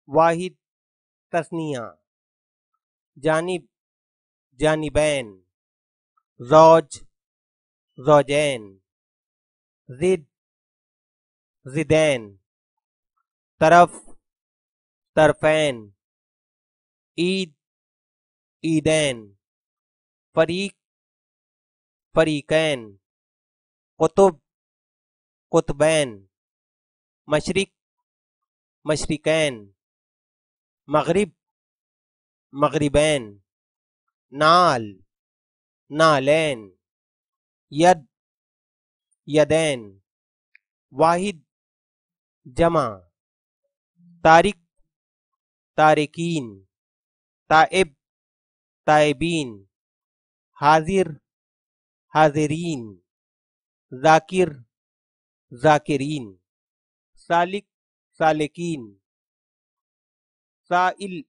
واحد تثنیہ، جانب جانبین، زوج زوجین، ضد ضدین، طرف طرفین، عید عیدین، فریق فریقین، قطب قطبین، مشرق مشرقین، مغرب مغربین، نال نالین، ید یدین، واحد جمع، تارک تارکین، تائب تائبین، حاضر حاضرین، ذاکر ذاکرین، سالک سالکین، سائل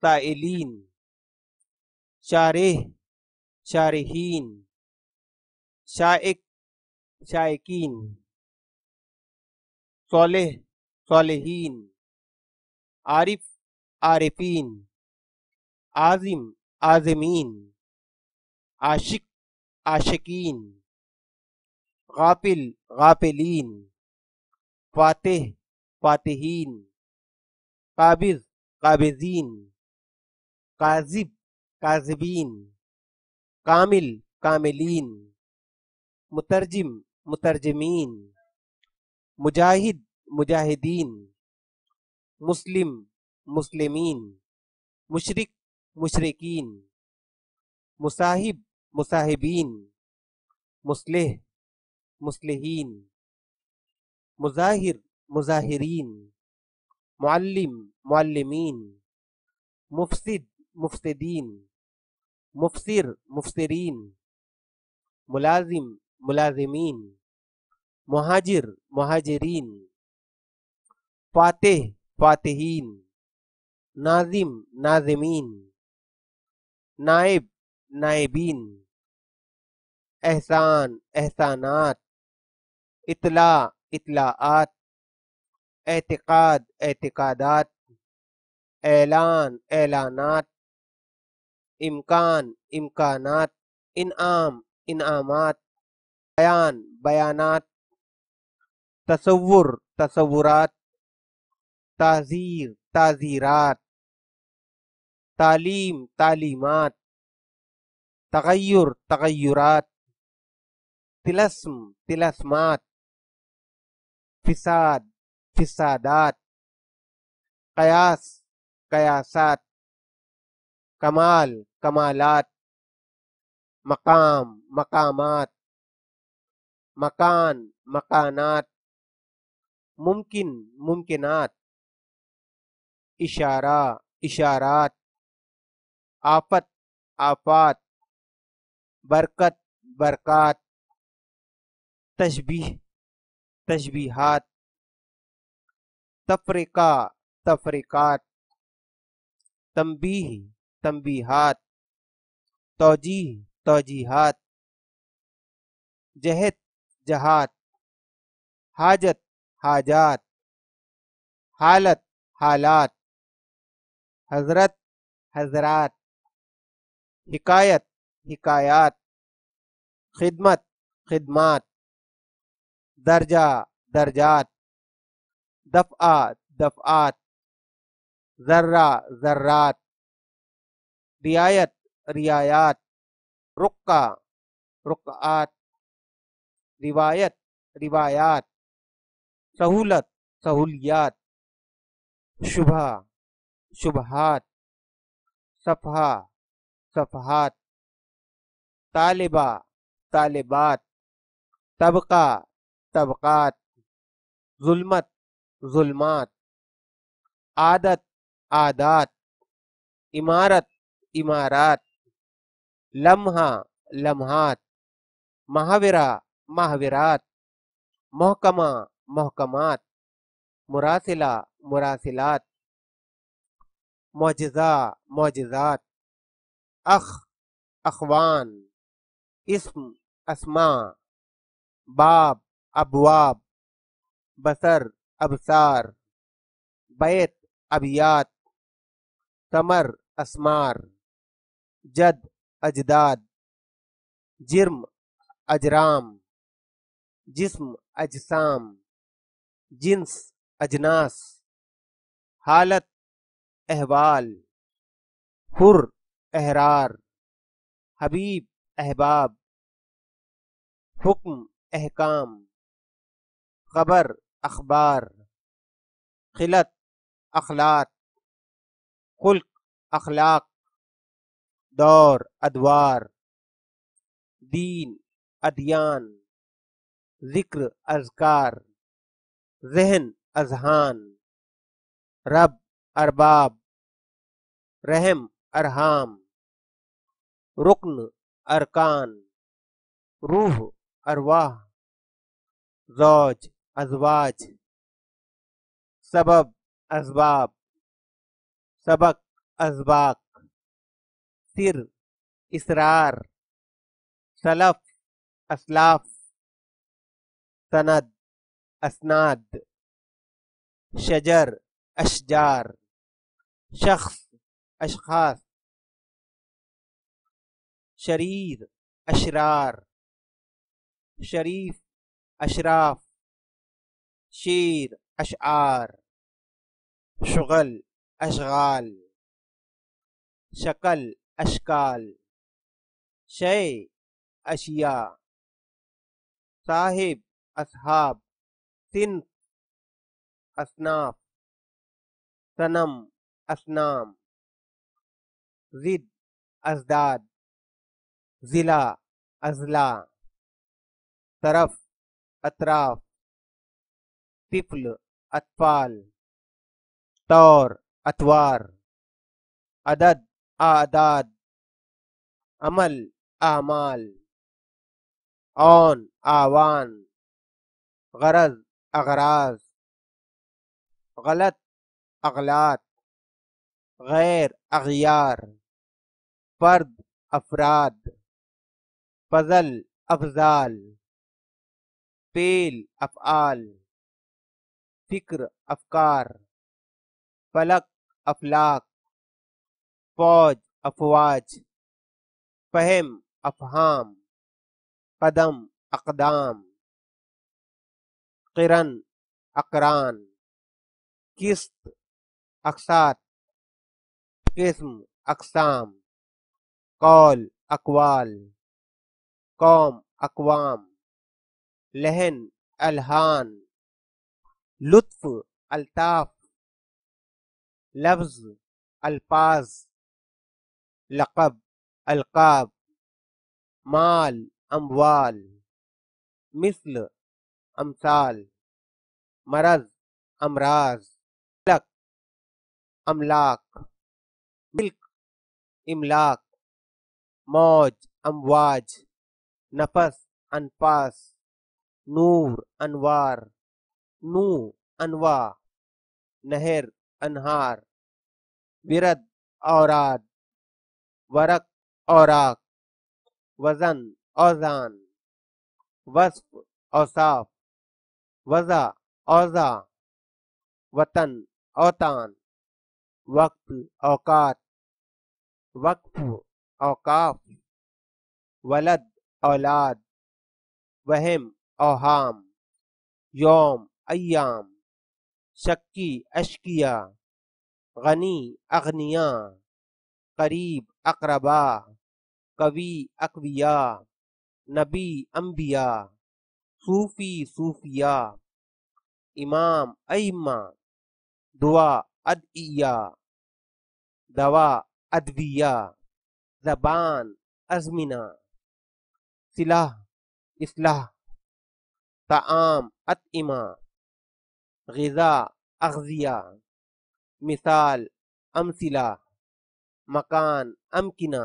سائلین، شارح شارحین، شائق شائقین، صالح صالحین، عارف عارفین، عازم عازمین، عاشق عاشقین، غافل غافلین، فاتح فاتحین، قابض قابضین، کاذب کاذبین، کامل کاملین، مترجم مترجمین، مجاہد مجاہدین، مسلم مسلمین، مشرک مشرکین، مصاحب مصاحبین، مصلح مصلحین، مظاہر مظاہرین، معلم معلمین، مفسد مفسدین، مفسر مفسرین، ملازم ملازمین، مہاجر مہاجرین، فاتح فاتحین، ناظم ناظمین، نائب نائبین، احسان احسانات، اطلاع اطلاعات، اعتقاد اعتقادات، اعلان اعلانات، امکان امکانات، انعام انعامات، بیان بیانات، تصور تصورات، تعزیر تعزیرات، تعلیم تعلیمات، تغیر تغیرات، طلسم طلسمات، فساد فسادات، قیاس قیاسات، کمال کمالات، مقام مقامات، مکان مکانات، ممکن ممکنات، اشارہ اشارات، آفت آفات، برکت برکات، تشبیہ تشبیہات، تفرقہ تفریقات، تنبیہ تنبیہات، توجیہ توجیہات، جہت جہات، حاجت حاجات، حالت حالات، حضرت حضرات، حکایت حکایات، خدمت خدمات، درجہ درجات، دفعہ دفعات، ذرہ ذرات، رعایت رعایات، رقعہ رقعات، روایت روایات، سہولت سہولیات، شبہ شبہات، صفحہ صفحات، طالبہ طالبات، طبقہ طبقات، ظلمت ظلمات، عادت عادات، عمارت عمارات، لمحہ لمحات، محاورہ محاورات، محکمہ محکمات، مراسلہ مراسلات، معجزہ معجزات، اخ اخوان، اسم اسماء، باب ابواب، بصر ابصار، بیت ابیات، ثمر اسمار، جد اجداد، جرم اجرام، جسم اجسام، جنس اجناس، حالت احوال، حر احرار، حبیب احباب، حکم احکام، خبر اخبار، خلت اخلاق، خلق اخلاق، دور ادوار، دین ادیان، ذکر اذکار، ذہن اذہان، رب ارباب، رحم ارحام، رکن ارکان، روح ارواح، زوج ازواج، سبب اسباب، سبق اسباق، سر اسرار، سلف اسلاف، سند اسناد، شجر اشجار، شخص اشخاص، شریر اشرار، شریف اشراف، شیر اشعار، شغل اشغال، شکل اشکال، شے اشیاء، صاحب اصحاب، صنف اصناف، صنم اصنام، ضد ازداد، ضلع اضلاع، طرف اطراف، طفل اطفال، طور اطوار، عدد اعداد، عمل اعمال، اون آوان، غرض اغراض، غلط اغلاط، غیر اغیار، فرد افراد، فضل افضال، فعل افعال، فکر افکار، فلک افلاک، فوج افواج، فہم افہام، قدم اقدام، قرن اقران، قسط اقساط، قسم اقسام، قول اقوال، قوم اقوام، لحن الحان، لطف الطاف، لفظ الفاظ، لقب القاب، مال اموال، مثل امثال، مرض امراض، ملک املاک، ملک املاک، موج امواج، نفس انفاس، نور انوار، نو انواع، نہر انہار، ورد اوراد، ورق اوراق، وزن اوزان، وصف اوصاف، وضع اوضاع، وطن اوطان، وقت اوقات، وقف اوقاف، ولد اولاد، وہم اوہام، یوم ایام، شکی اشکیا، غنی اغنیا، قریب اقربا، قوی اقویا، نبی انبیاء، صوفی صوفیاء، امام ائمہ، دعا ادعیہ، دوا ادویہ، زبان ازمنہ، صلح اصلاح، طعام اطعمہ، غذا اغذیہ، مثال امثلہ، مکان امکنہ،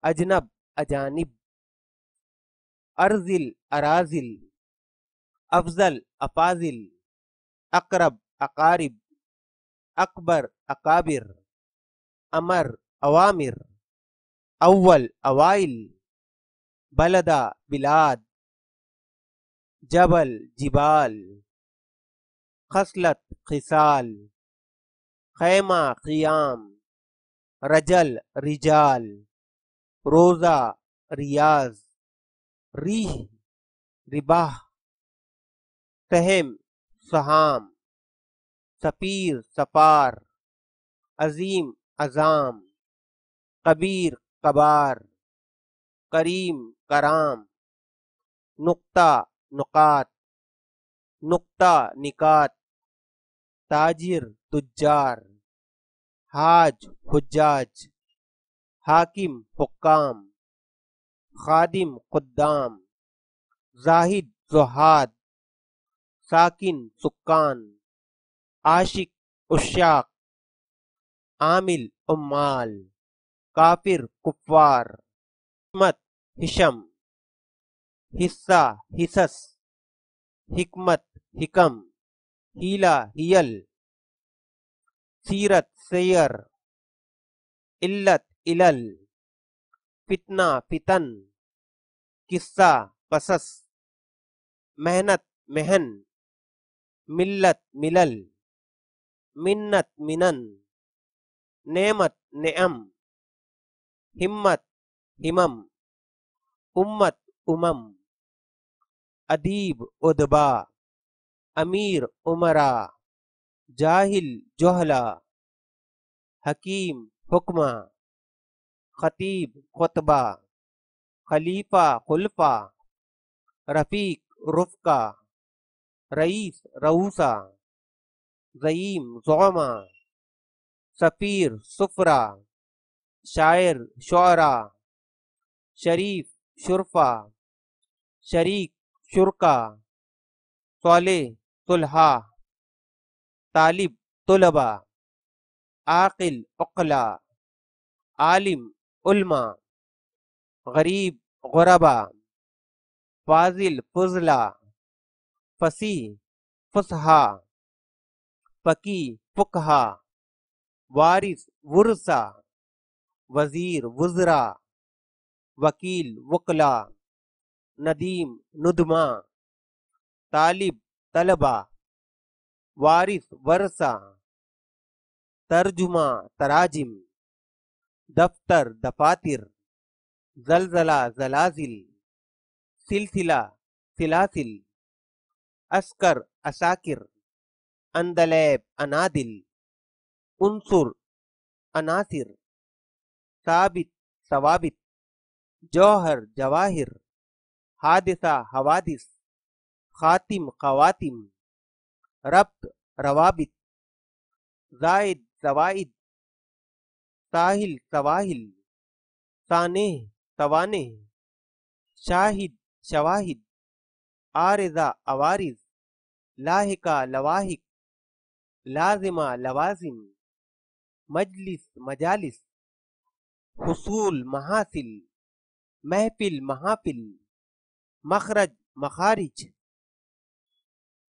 اجنب اجانب، ارذل اراذل، افضل افاضل، اقرب اقارب، اکبر اکابر، امر اوامر، اول اوائل، بلدہ بلاد، جبل جبال، خصلت خصال، خیمہ قیام، رجل رجال، روزہ ریاض، ریح رباح، سہم سہام، سفیر سفار، عظیم عظام، کبیر کبار، کریم کرام، نقطہ نقات، نقطہ نکات، تاجر تجار، حاج حجاج، حاکم حکام، خادم خدام، زاہد زہاد، ساکن سکان، عاشق عشاق، عامل عمال، کافر کفار، حکمت حشم، حصہ حصص، حکمت حکم، ہیلا ہیل، سیرت سیر، علت علل، فتنہ فتن، قصہ قصص، محنت محن، ملت ملل، منت منن، نعمت نعم، ہمت ہمم، امت امم، ادیب ادبا، امیر امرا، جاہل جہلا، حکیم حکمہ، خطیب خطبہ، خلیفہ خلفا، رفیق رفقا، رئیس رؤوسا، زعیم زعما، سفیر سفرا، شاعر شعرا، شریف شرفا، شریک شرکا، صالح صلحا، طالب طلبا، عاقل عقلا، عالم علما، غریب غربا، فاضل فضلا، فصیح فصحا، فقیہ فقہا، وارث ورثہ، وزیر وزرا، وکیل وکلا، ندیم ندما، طالب طلبا، وارث ورثہ، ترجمہ تراجم، دفتر دفاتر، زلزلہ زلازل، سلسلہ سلاسل، عسکر عساکر، اندلیب انادل، عنصر عناصر، ثابت ثوابت، جوہر جواہر، حادثہ حوادث، خاتم خواتم، ربط روابط، زائد زوائد، ساحل سواحل، سانح سوانح، شاہد شواہد، عارضہ عوارض، لاحقہ لواحق، لازمہ لوازم، مجلس مجالس، حصول محاصل، محفل محافل، مخرج مخارج،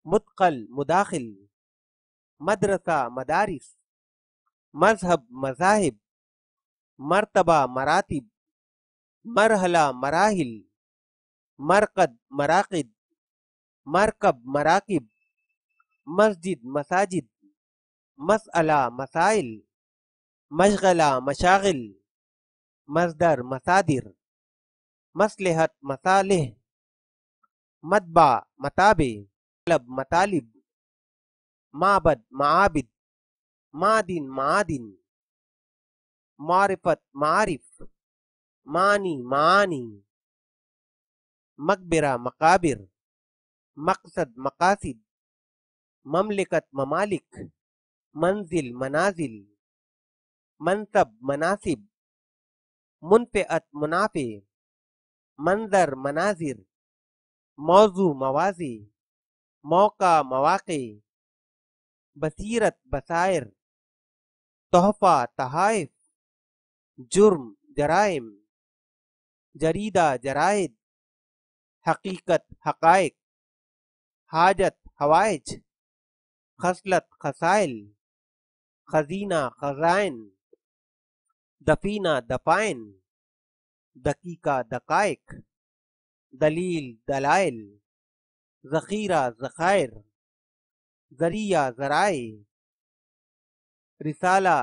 مدخل مداخل، مدرسہ مدارس، مذہب مذاہب، مرتبہ مراتب، مرحلہ مراحل، مرقد مراقد، مرکب مراکب، مسجد مساجد، مسئلہ مسائل، مشغلہ مشاغل، مصدر مصادر، مصلحت مصالح، مطبع مطابع، مطلب مطالب، معبد معابد، معدن معادن، معرفت معارف، معنی معانی، مقبرہ مقابر، مقصد مقاصد، مملکت ممالک، منزل منازل، منصب مناصب، منفعت منافع، منظر مناظر، موضوع مواضع، موقع مواقع، بصیرت بصائر، تحفہ تحائف، جرم جرائم، جریدہ جرائد، حقیقت حقائق، حاجت حوائج، خصلت خصائل، خزینہ خزائن، دفینہ دفائن، دقیقہ دقائق، دلیل دلائل، ذخیرہ ذخائر، ذریعہ ذرائع، رسالہ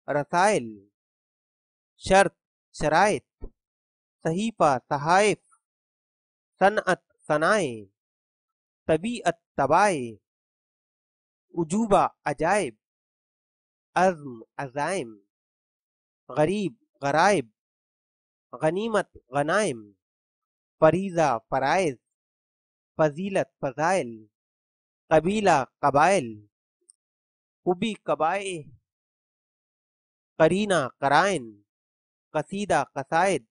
رسائل، شرط شرائط، صحیفہ صحائف، صنعت صنائع، طبیعت طبائع، عجوبہ عجائب، عزم عزائم، غریب غرائب، غنیمت غنائم، فریضہ فرائض، فضیلت فضائل، قبیلہ قبائل، قبی قبائع، قرینہ قرائن، قصیدہ قصائد،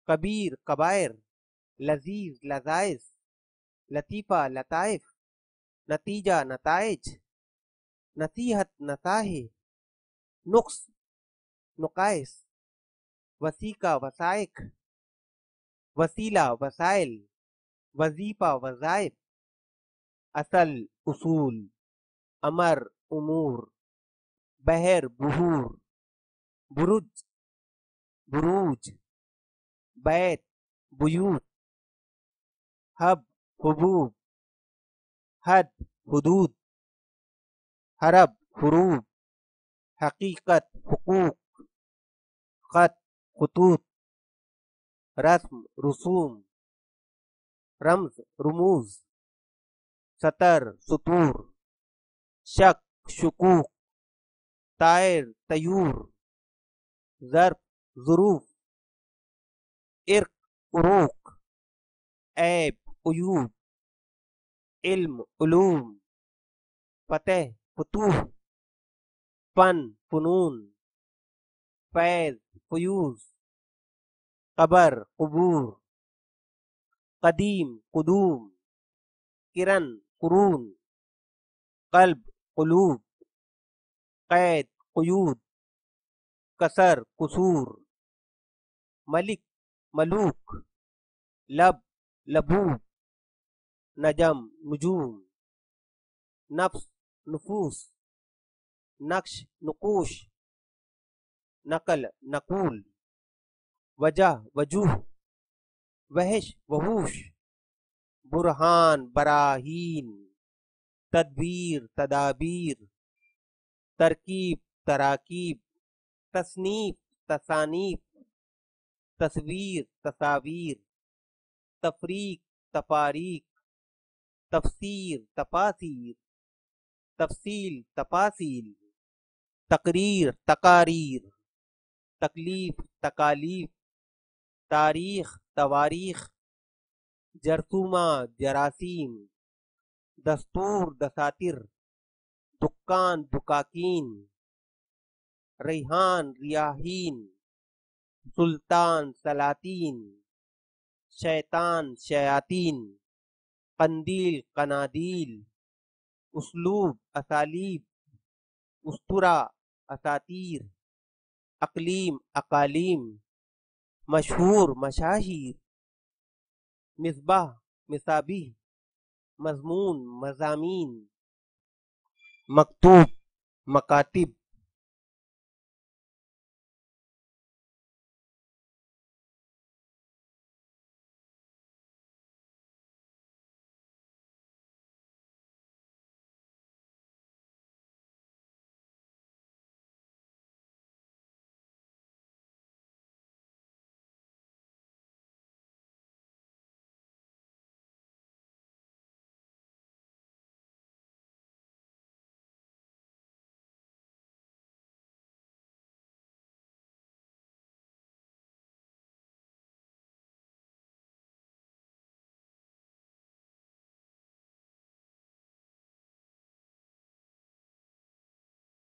کبیر کبائر، لذیذ لذائذ، لطیفہ لطائف، نتیجہ نتائج، نصیحت نصائح، نقص نقائص، وثیقہ وثائق، وسیلہ وسائل، وظیفہ وظائف، اصل اصول، امر امور، بحر بحور، برج بروج، بیت بیوت، حب حبوب، حد حدود، حرب حروب، حقیقت حقوق، خط خطوط، رسم رسوم، رمز رموز، سطر سطور، شک شکوک، طائر طیور، ظرف ظروف، عرق عروق، عیب عیوب، علم علوم، فتح فتوح، فن فنون، فیض فیوز، قبر قبور، قدیم قدوم، کرن قرون، قلب قلوب، قید قیود، کسر قصور، ملک ملوک، لب لبوب، نجم نجوم، نفس نفوس، نقش نقوش، نقل نقول، وجہ وجوہ، وحش وحوش، برہان براہین، تدبیر تدابیر، ترکیب تراکیب، تصنیف تصانیف، تصویر تصاویر، تفریق تفاریق، تفسیر تفاسیر، تفصیل تفاصیل، تقریر تقاریر، تکلیف تکالیف، تاریخ تواریخ، جرثومہ جراثیم، دستور دساتر، دکان دکاکین، ریحان ریاحین، سلطان سلاطین، شیطان شیاطین، قندیل قنادیل، اسلوب اسالیب، اسطورہ اساطیر، اقلیم اقالیم، مشہور مشاہیر، مصباح مصابیح، مضمون مضامین، مکتوب مکاتب،